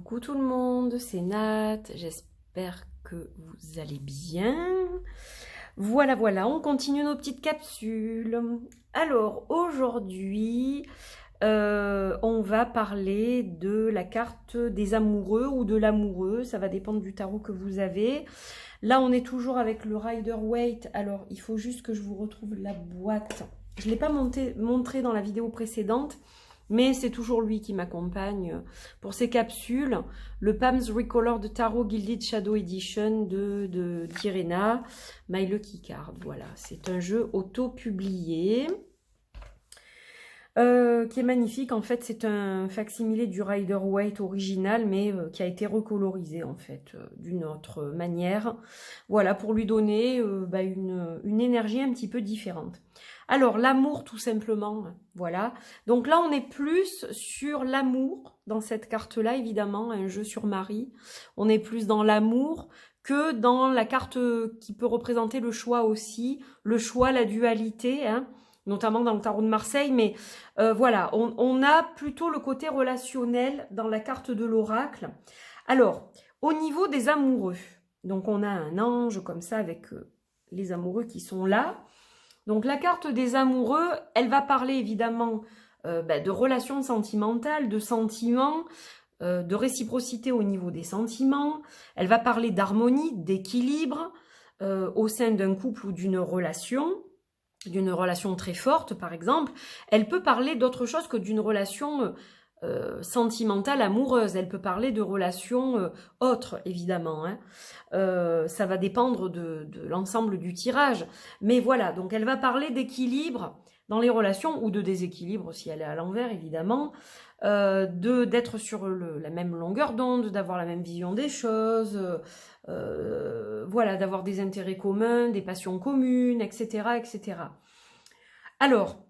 Coucou tout le monde, c'est Nat, j'espère que vous allez bien. Voilà, on continue nos petites capsules. Alors aujourd'hui, on va parler de la carte des amoureux ou de l'amoureux, ça va dépendre du tarot que vous avez. Là, on est toujours avec le Rider-Waite, alors il faut juste que je vous retrouve la boîte. Je ne l'ai pas montré dans la vidéo précédente, mais c'est toujours lui qui m'accompagne pour ces capsules. Le Palms Recolored Tarot Gilded Shadow Edition d'Irena, My Lucky Card. Voilà, c'est un jeu auto-publié qui est magnifique. En fait, c'est un facsimilé du Rider-Waite original, mais qui a été recolorisé en fait d'une autre manière. Voilà, pour lui donner une énergie un petit peu différente. Alors, l'amour, tout simplement, voilà. Donc là, on est plus sur l'amour, dans cette carte-là, évidemment, un jeu sur Marie. On est plus dans l'amour que dans la carte qui peut représenter le choix aussi, le choix, la dualité, hein, notamment dans le tarot de Marseille. Mais voilà, on a plutôt le côté relationnel dans la carte de l'oracle. Alors, au niveau des amoureux, donc on a un ange comme ça avec les amoureux qui sont là. Donc la carte des amoureux, elle va parler évidemment de relations sentimentales, de sentiments, de réciprocité au niveau des sentiments. Elle va parler d'harmonie, d'équilibre au sein d'un couple ou d'une relation très forte par exemple. Elle peut parler d'autre chose que d'une relation sentimentale, amoureuse. Elle peut parler de relations autres, évidemment. Hein. Ça va dépendre de l'ensemble du tirage. Mais voilà, donc elle va parler d'équilibre dans les relations, ou de déséquilibre si elle est à l'envers, évidemment. D'être sur la même longueur d'onde, d'avoir la même vision des choses, voilà, d'avoir des intérêts communs, des passions communes, etc. etc. Alors,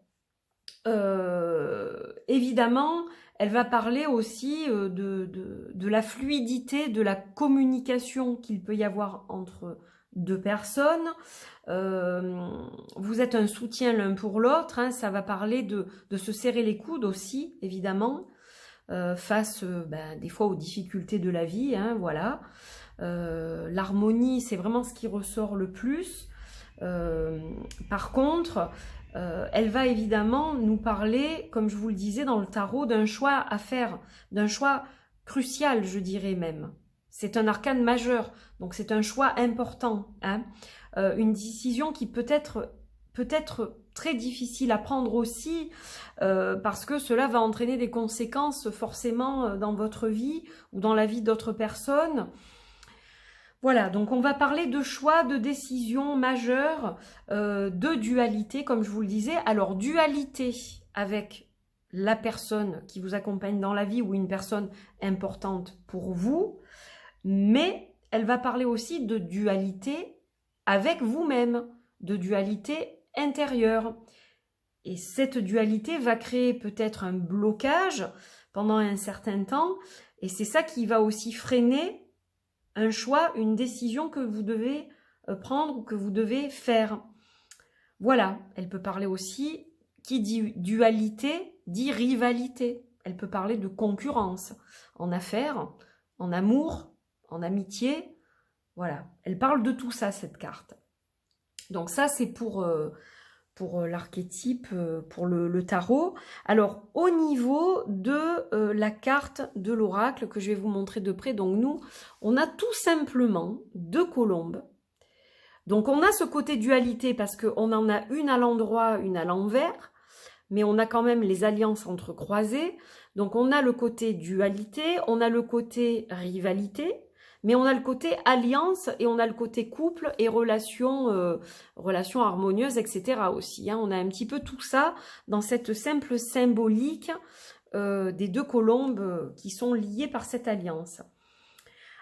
évidemment, elle va parler aussi de la fluidité, de la communication qu'il peut y avoir entre deux personnes. Vous êtes un soutien l'un pour l'autre, hein, ça va parler de se serrer les coudes aussi, évidemment, face des fois aux difficultés de la vie, hein, voilà. L'harmonie, c'est vraiment ce qui ressort le plus. Par contre, elle va évidemment nous parler, comme je vous le disais dans le tarot, d'un choix à faire, d'un choix crucial, je dirais même. C'est un arcane majeur, donc c'est un choix important, hein. Une décision qui peut être très difficile à prendre aussi, parce que cela va entraîner des conséquences forcément dans votre vie ou dans la vie d'autres personnes. Voilà, donc on va parler de choix, de décisions majeures, de dualité, comme je vous le disais. Alors, dualité avec la personne qui vous accompagne dans la vie ou une personne importante pour vous, mais elle va parler aussi de dualité avec vous-même, de dualité intérieure. Et cette dualité va créer peut-être un blocage pendant un certain temps, et c'est ça qui va aussi freiner un choix, une décision que vous devez prendre ou que vous devez faire. Voilà, elle peut parler aussi, qui dit dualité, dit rivalité. Elle peut parler de concurrence en affaires, en amour, en amitié. Voilà, elle parle de tout ça, cette carte. Donc ça, c'est pour l'archétype, pour le tarot. Alors, au niveau de la carte de l'oracle que je vais vous montrer de près, donc nous, on a tout simplement deux colombes. Donc, on a ce côté dualité parce qu'on en a une à l'endroit, une à l'envers, mais on a quand même les alliances entrecroisées. Donc, on a le côté dualité, on a le côté rivalité, mais on a le côté alliance et on a le côté couple et relations harmonieuses, etc. aussi. Hein. On a un petit peu tout ça dans cette simple symbolique des deux colombes qui sont liées par cette alliance.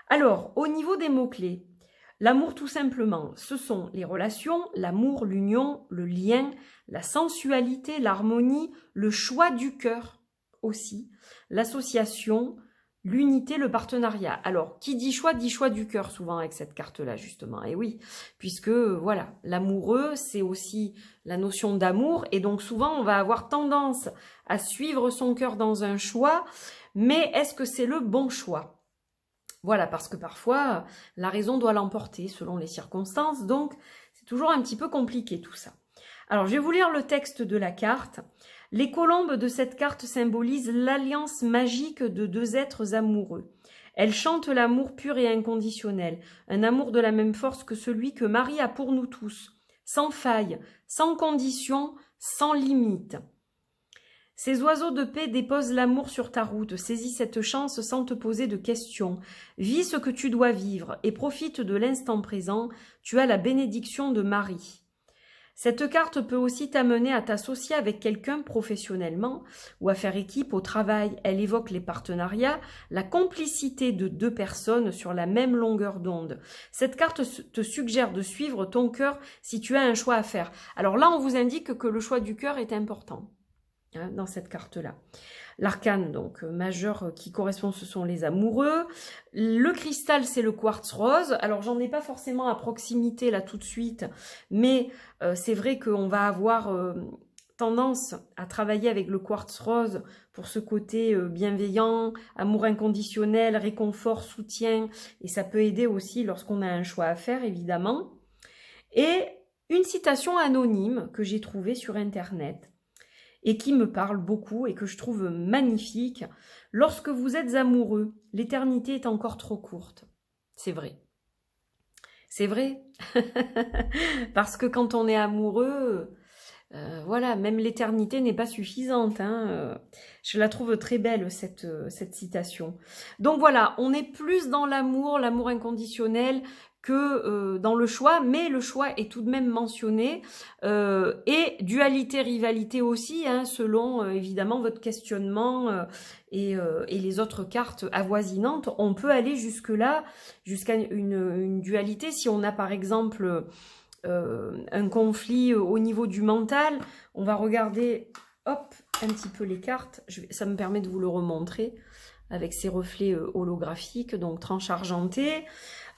Alors, au niveau des mots-clés, l'amour tout simplement, ce sont les relations, l'amour, l'union, le lien, la sensualité, l'harmonie, le choix du cœur aussi, l'association, l'unité, le partenariat. Alors, qui dit choix du cœur souvent avec cette carte-là, justement. Et oui, puisque, voilà, l'amoureux, c'est aussi la notion d'amour. Et donc, souvent, on va avoir tendance à suivre son cœur dans un choix. Mais est-ce que c'est le bon choix? Voilà, parce que parfois, la raison doit l'emporter selon les circonstances, donc c'est toujours un petit peu compliqué tout ça. Alors, je vais vous lire le texte de la carte. Les colombes de cette carte symbolisent l'alliance magique de deux êtres amoureux. Elles chantent l'amour pur et inconditionnel, un amour de la même force que celui que Marie a pour nous tous, sans faille, sans condition, sans limite. Ces oiseaux de paix déposent l'amour sur ta route, saisis cette chance sans te poser de questions. Vis ce que tu dois vivre et profite de l'instant présent, tu as la bénédiction de Marie. Cette carte peut aussi t'amener à t'associer avec quelqu'un professionnellement ou à faire équipe au travail. Elle évoque les partenariats, la complicité de deux personnes sur la même longueur d'onde. Cette carte te suggère de suivre ton cœur si tu as un choix à faire. Alors là, on vous indique que le choix du cœur est important. Dans cette carte-là. L'arcane, donc, majeur qui correspond, ce sont les amoureux. Le cristal, c'est le quartz rose. Alors, j'en ai pas forcément à proximité, là, tout de suite. Mais c'est vrai qu'on va avoir tendance à travailler avec le quartz rose pour ce côté bienveillant, amour inconditionnel, réconfort, soutien. Et ça peut aider aussi lorsqu'on a un choix à faire, évidemment. Et une citation anonyme que j'ai trouvée sur Internet et qui me parle beaucoup et que je trouve magnifique. Lorsque vous êtes amoureux, l'éternité est encore trop courte. C'est vrai. C'est vrai. Parce que quand on est amoureux, voilà, même l'éternité n'est pas suffisante. Je la trouve très belle, cette citation. Donc voilà, on est plus dans l'amour inconditionnel, que dans le choix, mais le choix est tout de même mentionné, et dualité, rivalité aussi, selon évidemment votre questionnement et les autres cartes avoisinantes. On peut aller jusque-là, jusqu'à une dualité, si on a par exemple un conflit au niveau du mental. On va regarder, hop, un petit peu les cartes, ça me permet de vous le remontrer, avec ces reflets holographiques, donc tranche argentée.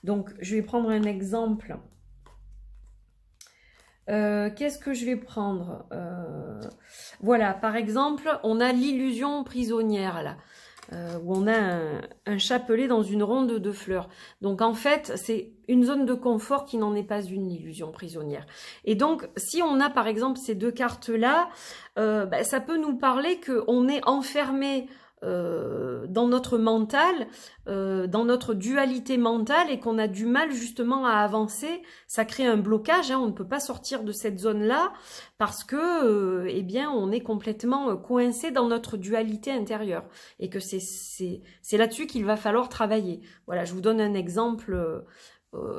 Donc, je vais prendre un exemple. Qu'est-ce que je vais prendre voilà, par exemple, on a l'illusion prisonnière, là, où on a un chapelet dans une ronde de fleurs. Donc, en fait, c'est une zone de confort qui n'en est pas une, l'illusion prisonnière. Et donc, si on a, par exemple, ces deux cartes-là, ça peut nous parler qu'on est enfermé dans notre mental, dans notre dualité mentale, et qu'on a du mal justement à avancer. Ça crée un blocage, on ne peut pas sortir de cette zone-là parce que eh bien, on est complètement coincé dans notre dualité intérieure et que c'est là-dessus qu'il va falloir travailler. Voilà, je vous donne un exemple,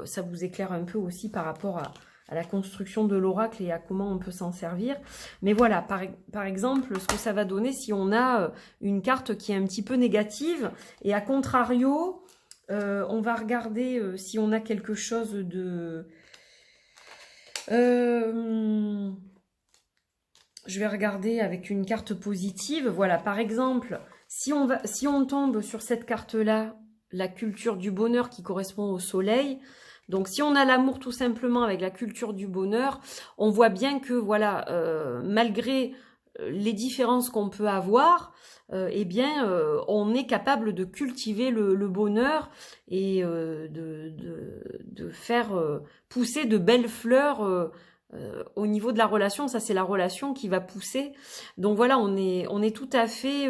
ça vous éclaire un peu aussi par rapport à la construction de l'oracle et à comment on peut s'en servir. Mais voilà, par exemple, ce que ça va donner si on a une carte qui est un petit peu négative. Et à contrario, on va regarder si on a quelque chose de... je vais regarder avec une carte positive. Voilà, par exemple, si on tombe sur cette carte-là, la culture du bonheur qui correspond au soleil. Donc, si on a l'amour tout simplement avec la culture du bonheur, on voit bien que, voilà, malgré les différences qu'on peut avoir, eh bien, on est capable de cultiver le bonheur et de faire pousser de belles fleurs au niveau de la relation. Ça, c'est la relation qui va pousser. Donc, voilà, on est tout à fait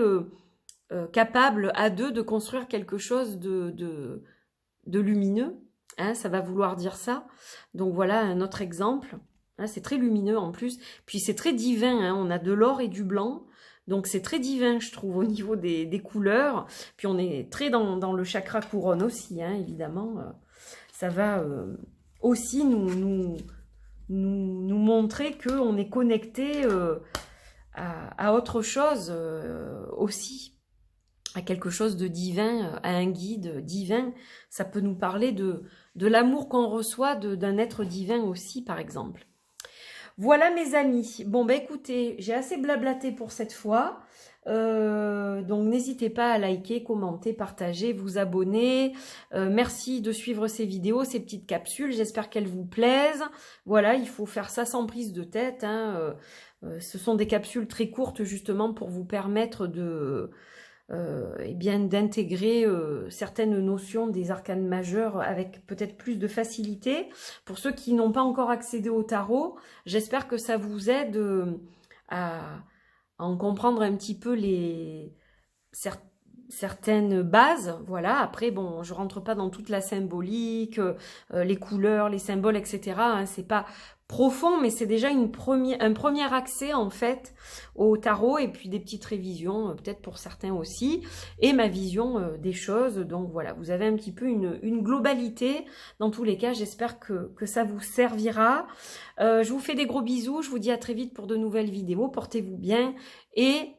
capable à deux de construire quelque chose de lumineux. Ça va vouloir dire ça. Donc voilà un autre exemple. C'est très lumineux en plus. Puis c'est très divin. On a de l'or et du blanc. Donc c'est très divin, je trouve, au niveau des couleurs. Puis on est très dans le chakra couronne aussi, évidemment. Ça va aussi nous montrer qu'on est connecté à autre chose aussi. À quelque chose de divin, à un guide divin. Ça peut nous parler de l'amour qu'on reçoit d'un être divin aussi, par exemple. Voilà mes amis. Bon, écoutez, j'ai assez blablaté pour cette fois. Donc n'hésitez pas à liker, commenter, partager, vous abonner. Merci de suivre ces vidéos, ces petites capsules. J'espère qu'elles vous plaisent. Voilà, il faut faire ça sans prise de tête. Ce sont des capsules très courtes justement pour vous permettre et bien d'intégrer certaines notions des arcanes majeurs avec peut-être plus de facilité. Pour ceux qui n'ont pas encore accédé au tarot, j'espère que ça vous aide à en comprendre un petit peu certaines bases. Voilà, après, bon, je rentre pas dans toute la symbolique, les couleurs, les symboles, etc. Hein, c'est pas profond, mais c'est déjà un premier accès, en fait, au tarot, et puis des petites révisions, peut-être pour certains aussi, et ma vision des choses. Donc voilà, vous avez un petit peu une globalité. Dans tous les cas, j'espère que ça vous servira. Je vous fais des gros bisous, je vous dis à très vite pour de nouvelles vidéos. Portez-vous bien, et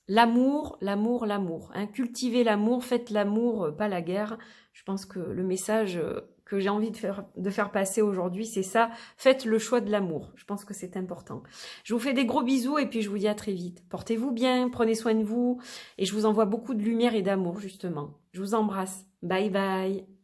l'amour, l'amour, l'amour. Hein. Cultivez l'amour, faites l'amour, pas la guerre. Je pense que le message que j'ai envie de faire passer aujourd'hui, c'est ça. Faites le choix de l'amour. Je pense que c'est important. Je vous fais des gros bisous et puis je vous dis à très vite. Portez-vous bien, prenez soin de vous et je vous envoie beaucoup de lumière et d'amour, justement. Je vous embrasse. Bye bye.